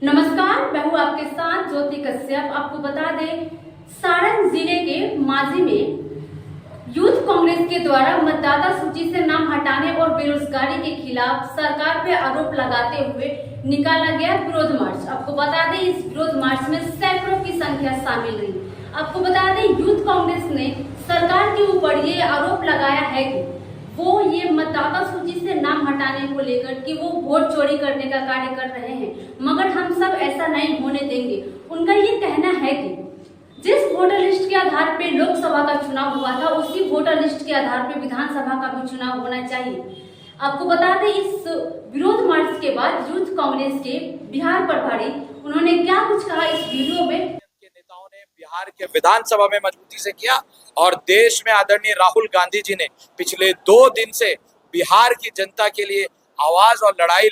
नमस्कार, मैं हूँ आपके साथ ज्योति कश्यप। आपको बता दें, सारण जिले के माजी में यूथ कांग्रेस के द्वारा मतदाता सूची से नाम हटाने और बेरोजगारी के खिलाफ सरकार पे आरोप लगाते हुए निकाला गया विरोध मार्च। आपको बता दें, इस विरोध मार्च में सैकड़ों की संख्या शामिल रही। आपको बता दें, यूथ कांग्रेस ने सरकार के ऊपर ये आरोप लगाया है कि वो ये मतदाता सूची से नाम हटाने को लेकर कि वो वोट चोरी करने का कार्य कर रहे हैं, मगर हम सब ऐसा नहीं होने देंगे। उनका ये कहना है कि जिस वोटर लिस्ट के आधार पे लोकसभा का चुनाव हुआ था, उसी वोटर लिस्ट के आधार पे विधानसभा का भी चुनाव होना चाहिए। आपको बता दें, इस विरोध मार्च के बाद यूथ कांग्रेस के बिहार प्रभारी उन्होंने क्या कुछ कहा इस वीडियो में। नेताओं ने बिहार के विधानसभा में मजबूती से किया और देश में आदरणीय राहुल गांधी जी ने पिछले 2 दिन से बिहार की जनता के लिए आवाज और लड़ाई,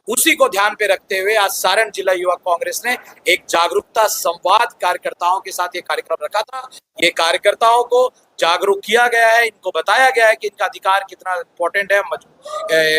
उसी को ध्यान पे रखते हुए आज सारण जिला युवा कांग्रेस ने एक जागरूकता संवाद कार्यकर्ताओं के साथ ये कार्यक्रम रखा था। ये कार्यकर्ताओं को जागरूक किया गया है, इनको बताया गया है कि इनका अधिकार कितना इंपॉर्टेंट है,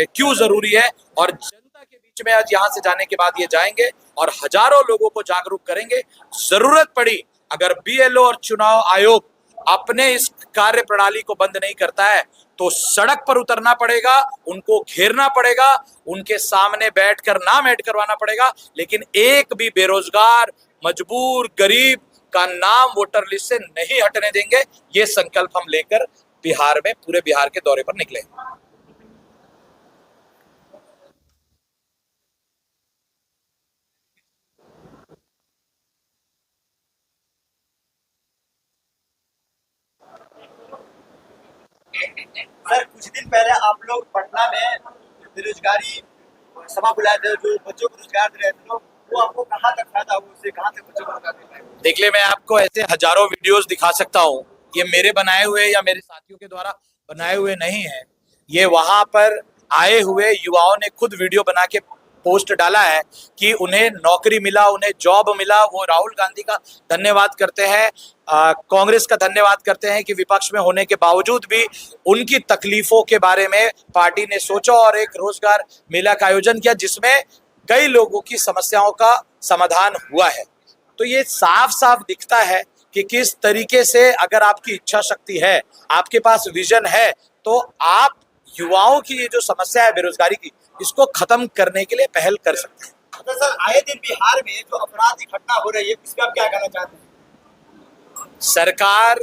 क्यों जरूरी है, और जनता के बीच में आज यहाँ से जाने के बाद ये जाएंगे और हजारों लोगों को जागरूक करेंगे। जरूरत पड़ी अगर बीएलओ और चुनाव आयोग अपने इस कार्य प्रणाली को बंद नहीं करता है तो सड़क पर उतरना पड़ेगा, उनको घेरना पड़ेगा, उनके सामने बैठकर नाम ऐड करवाना पड़ेगा, लेकिन एक भी बेरोजगार, मजबूर, गरीब का नाम वोटर लिस्ट से नहीं हटने देंगे। ये संकल्प हम लेकर बिहार में, पूरे बिहार के दौरे पर निकले। सर, कुछ दिन पहले आप लोग पटना में बेरोजगारी सभा बुलाए थे, जो बच्चों को रोजगार दे रहे थे लोग, वो आपको कहाँ तक फायदा हुआ, उससे कहाँ तक बच्चों को रोजगार दे रहे हैं? देख ले, मैं आपको ऐसे हजारों वीडियोस दिखा सकता हूँ। ये मेरे बनाए हुए या मेरे साथियों के द्वारा बनाए हुए नहीं है। ये वहां पर आए हुए युवाओं ने खुद वीडियो बना के पोस्ट डाला है कि उन्हें नौकरी मिला, उन्हें जॉब मिला। वो राहुल गांधी का धन्यवाद करते हैं, कांग्रेस का धन्यवाद करते हैं कि विपक्ष में होने के बावजूद भी उनकी तकलीफों के बारे में पार्टी ने सोचा और एक रोजगार मेला का आयोजन किया, जिसमें कई लोगों की समस्याओं का समाधान हुआ है। तो ये साफ साफ दिखता है कि किस तरीके से अगर आपकी इच्छा शक्ति है, आपके पास विजन है, तो आप युवाओं की ये जो समस्या है बेरोजगारी की, इसको खत्म करने के लिए पहल कर सकते हैं। तो सर, आए दिन बिहार में जो अपराध की घटना हो रही है, इस पर आप क्या कहना चाहते हैं? सरकार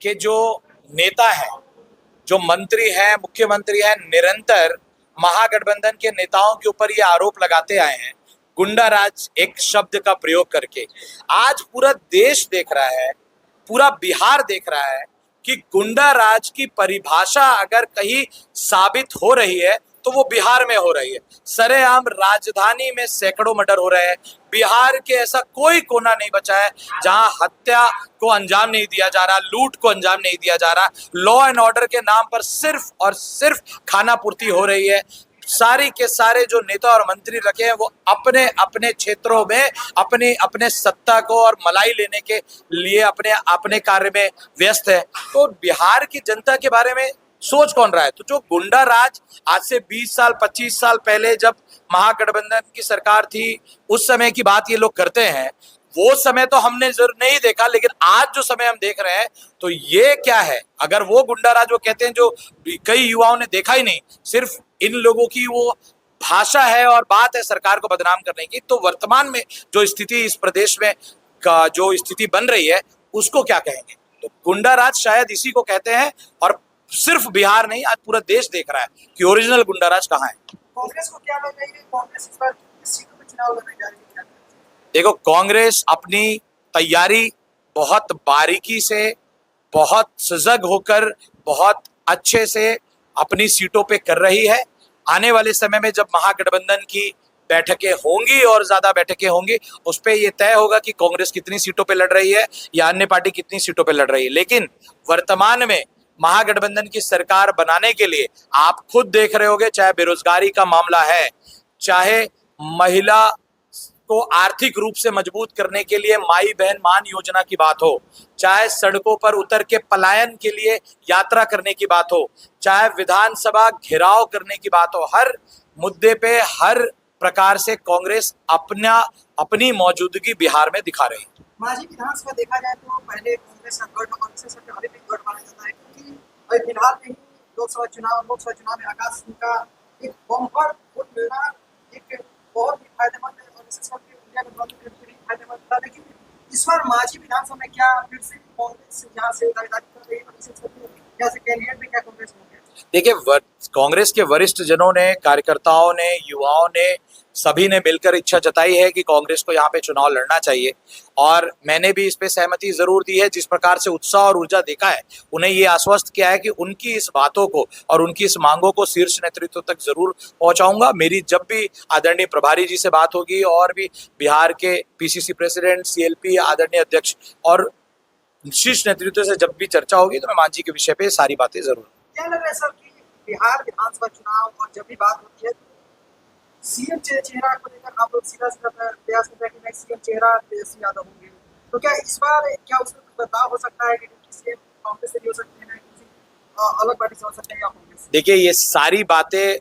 के जो नेता हैं, जो मंत्री हैं, मुख्यमंत्री हैं, निरंतर महागठबंधन के नेताओं के ऊपर ये आरोप लगाते आए हैं, गुंडा राज एक शब्द का प्रयोग करके। आज पूरा देश देख रहा है, पूरा बिहार देख रहा है कि गुंडा राज की परिभाषा अगर कहीं साबित हो रही है तो वो बिहार में हो रही है। सरेआम राजधानी में सैकड़ों मर्डर हो रहे हैं। बिहार के ऐसा कोई कोना नहीं बचा है जहां हत्या को अंजाम नहीं दिया जा रहा, लूट को अंजाम नहीं दिया जा रहा। लॉ एंड ऑर्डर के नाम पर सिर्फ और सिर्फ खाना पूर्ति हो रही है। सारी के सारे जो नेता और मंत्री रखे हैं वो अपने अपने क्षेत्रों में अपने अपने सत्ता को और मलाई लेने के लिए अपने अपने कार्य में व्यस्त है। तो बिहार की जनता के बारे में सोच कौन रहा है? तो जो गुंडा राज आज से 20 साल 25 साल पहले जब महागठबंधन की सरकार थी, उस समय की बात ये लोग करते हैं। वो समय तो हमने जरूर नहीं देखा, लेकिन आज जो समय हम देख रहे हैं तो ये क्या है? अगर वो गुंडा राज वो कहते हैं जो कई युवाओं ने देखा ही नहीं, सिर्फ इन लोगों की वो भाषा है और बात है सरकार को बदनाम करने की, तो वर्तमान में जो स्थिति इस प्रदेश में का जो स्थिति बन रही है उसको क्या कहेंगे? तो गुंडा राज शायद इसी को कहते हैं। और सिर्फ बिहार नहीं, आज पूरा देश देख रहा है कि ओरिजिनल गुंडा राज कहाँ है। कांग्रेस को क्या लगता है कि कांग्रेस इस बार किस सीटों पर चुनाव लड़ने जा रही है? देखो, कांग्रेस अपनी तैयारी बहुत बारीकी से, बहुत सजग होकर, बहुत अच्छे से अपनी सीटों पे कर रही है। आने वाले समय में जब महागठबंधन की बैठकें होंगी और ज्यादा बैठकें होंगी, उस पर यह तय होगा कि कांग्रेस कितनी सीटों पे लड़ रही है या अन्य पार्टी कितनी सीटों पे लड़ रही है। लेकिन वर्तमान में महागठबंधन की सरकार बनाने के लिए आप खुद देख रहे होंगे, चाहे बेरोजगारी का मामला है, चाहे महिला को आर्थिक रूप से मजबूत करने के लिए माई बहन मान योजना की बात हो, चाहे सड़कों पर उतर के पलायन के लिए यात्रा करने की बात हो, चाहे विधानसभा घेराव करने की बात हो, हर मुद्दे पे, हर प्रकार से कांग्रेस अपनी मौजूदगी बिहार में दिखा रही है। माजी विधानसभा देखा जाए तो पहले कांग्रेस का गढ़ और इससे सबसे अभी भी गढ़ माना जाता है, क्योंकि अभी फिलहाल में ही लोकसभा चुनाव में आकाश सिंह का एक बम्पर वोट मिलना एक बहुत ही फायदेमंद है और विशेष करके इंडिया गठबंधन के लिए फायदेमंद था। लेकिन इस बार माजी विधानसभा में क्या फिर से कांग्रेस यहाँ से दावेदारी कर रही है, विशेष करके क्या से कैंडिडेट भी क्या कांग्रेस में है? देखिए, कांग्रेस के वरिष्ठ जनों ने, कार्यकर्ताओं ने, युवाओं ने, सभी ने मिलकर इच्छा जताई है कि कांग्रेस को यहाँ पे चुनाव लड़ना चाहिए और मैंने भी इस पे सहमति जरूर दी है। जिस प्रकार से उत्साह और ऊर्जा देखा है, उन्हें ये आश्वस्त किया है कि उनकी इस बातों को और उनकी इस मांगों को शीर्ष नेतृत्व तक जरूर पहुंचाऊंगा। मेरी जब भी आदरणीय प्रभारी जी से बात होगी और भी बिहार के पीसीसी प्रेसिडेंट, सीएलपी आदरणीय अध्यक्ष और शीर्ष नेतृत्व से जब भी चर्चा होगी तो मैं मांझी के विषय पे सारी बातें जरूर। क्या लग रहा है सर कि बिहार विधानसभा चुनाव और जब भी बात होती है सीएम चेहरा को लेकर आप लोग सीधा प्रयास करते हैं कि नेक्स्ट सीएम चेहरा तेजस्वी यादव होंगे, तो क्या इस बार क्या उसमें कुछ बदलाव हो सकता है कि सीएम कांग्रेस से भी हो सकते हैं, किसी अलग पार्टी से हो सकते हैं या कांग्रेस? देखिए, ये सारी बातें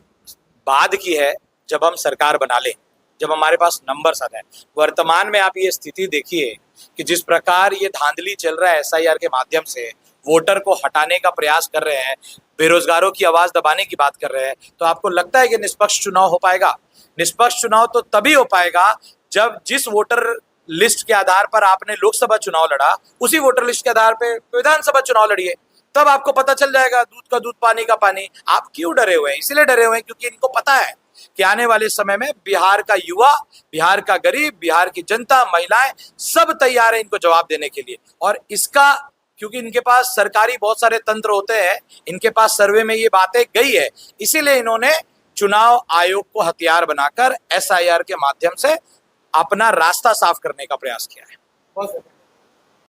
बाद की है जब हम सरकार बना लें, जब हमारे पास नंबर आ जाए। वर्तमान में आप ये स्थिति देखिए कि जिस प्रकार ये धांधली चल रहा है एसआईआर के माध्यम से, वोटर को हटाने का प्रयास कर रहे हैं, बेरोजगारों की आवाज दबाने की बात कर रहे हैं, तो आपको लगता है कि निष्पक्ष चुनाव हो पाएगा? निष्पक्ष चुनाव तो तभी हो पाएगा जब जिस वोटर लिस्ट के आधार पर आपने लोकसभा चुनाव लड़ा, उसी वोटर लिस्ट के आधार पर विधानसभा चुनाव लड़िए। तब आपको पता चल जाएगा दूध का दूध पानी का पानी। आप क्यों डरे हुए हैं? इसलिए डरे हुए हैं क्योंकि इनको पता है कि आने वाले समय में बिहार का युवा, बिहार का गरीब, बिहार की जनता, महिलाएं सब तैयार है इनको जवाब देने के लिए। और इसका क्योंकि इनके पास सरकारी बहुत सारे तंत्र होते हैं, इनके पास सर्वे में ये बातें गई है, इसीलिए इन्होंने चुनाव आयोग को हथियार बनाकर एसआईआर के माध्यम से अपना रास्ता साफ करने का प्रयास किया है। बहुत